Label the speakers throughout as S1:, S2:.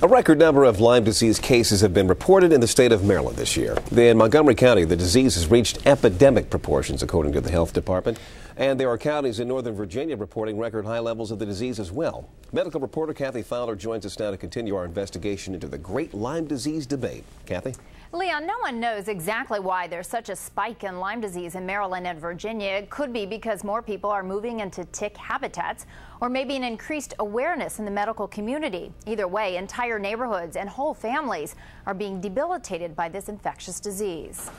S1: A record number of Lyme disease cases have been reported in the state of Maryland this year. In Montgomery County, the disease has reached epidemic proportions, according to the health department. And there are counties in northern Virginia reporting record high levels of the disease as well. Medical reporter Kathy Fowler joins us now to continue our investigation into the great Lyme disease debate. Kathy?
S2: Leon, no one knows exactly why there's such a spike in Lyme disease in Maryland and Virginia. It could be because more people are moving into tick habitats, or maybe an increased awareness in the medical community. Either way, entire neighborhoods and whole families are being debilitated by this infectious disease.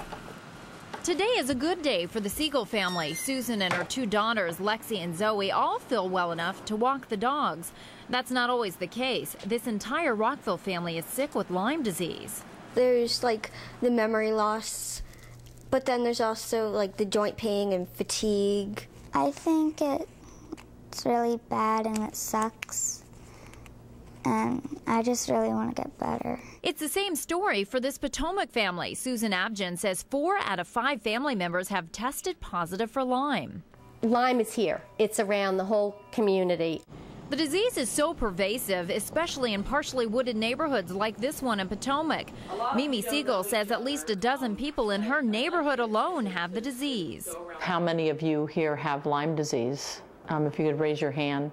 S3: Today is a good day for the Siegel family. Susan and her two daughters, Lexi and Zoe, all feel well enough to walk the dogs. That's not always the case. This entire Rockville family is sick with Lyme disease.
S4: There's like the memory loss, but then there's also like the joint pain and fatigue.
S5: I think it's really bad and it sucks, and I just really want to get better.
S3: It's the same story for this Potomac family. Susan Abgen says 4 out of 5 family members have tested positive for Lyme.
S6: Lyme is here. It's around the whole community.
S3: The disease is so pervasive, especially in partially wooded neighborhoods like this one in Potomac. Mimi Siegel says at least a dozen people in her neighborhood alone have the disease.
S7: How many of you here have Lyme disease? If you could raise your hand.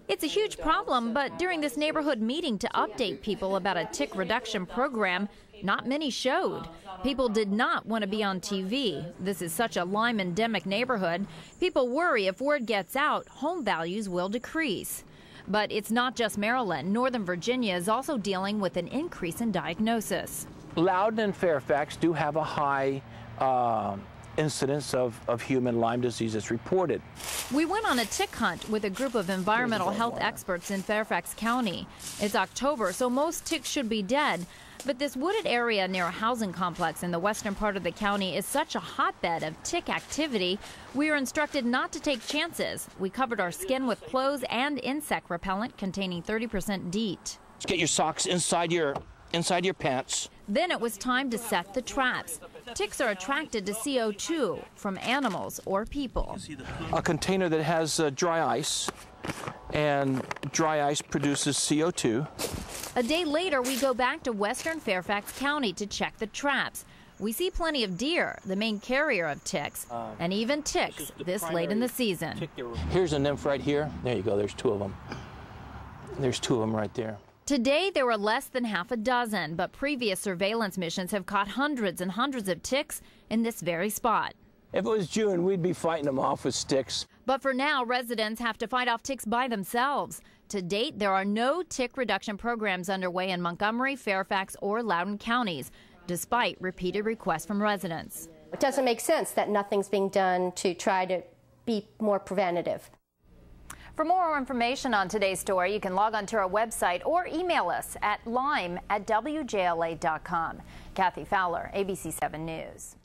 S3: It's a huge problem, but during this neighborhood meeting to update people about a tick reduction program, not many showed. People did not want to be on TV. This is such a Lyme endemic neighborhood. People worry if word gets out, home values will decrease. But it's not just Maryland. Northern Virginia is also dealing with an increase in diagnosis.
S8: Loudoun and Fairfax do have a high incidence of human Lyme disease is reported.
S3: We went on a tick hunt with a group of environmental health experts in Fairfax County. It's October, so most ticks should be dead. But this wooded area near a housing complex in the western part of the county is such a hotbed of tick activity, we were instructed not to take chances. We covered our skin with clothes and insect repellent containing 30% DEET.
S8: Get your socks inside your pants.
S3: Then it was time to set the traps. Ticks are attracted to CO2 from animals or people.
S8: A container that has dry ice, and dry ice produces CO2.
S3: A day later, we go back to western Fairfax County to check the traps. We see plenty of deer, the main carrier of ticks, and even ticks this late in the season.
S8: Here's a nymph right here. There you go, there's 2 of them. There's 2 of them right there.
S3: Today, there were less than half a dozen, but previous surveillance missions have caught hundreds and hundreds of ticks in this very spot.
S8: If it was June, we'd be fighting them off with sticks.
S3: But for now, residents have to fight off ticks by themselves. To date, there are no tick reduction programs underway in Montgomery, Fairfax, or Loudoun counties, despite repeated requests from residents.
S6: It doesn't make sense that nothing's being done to try to be more preventative.
S2: For more information on today's story, you can log on to our website or email us at lyme@wjla.com. Kathy Fowler, ABC-7 News.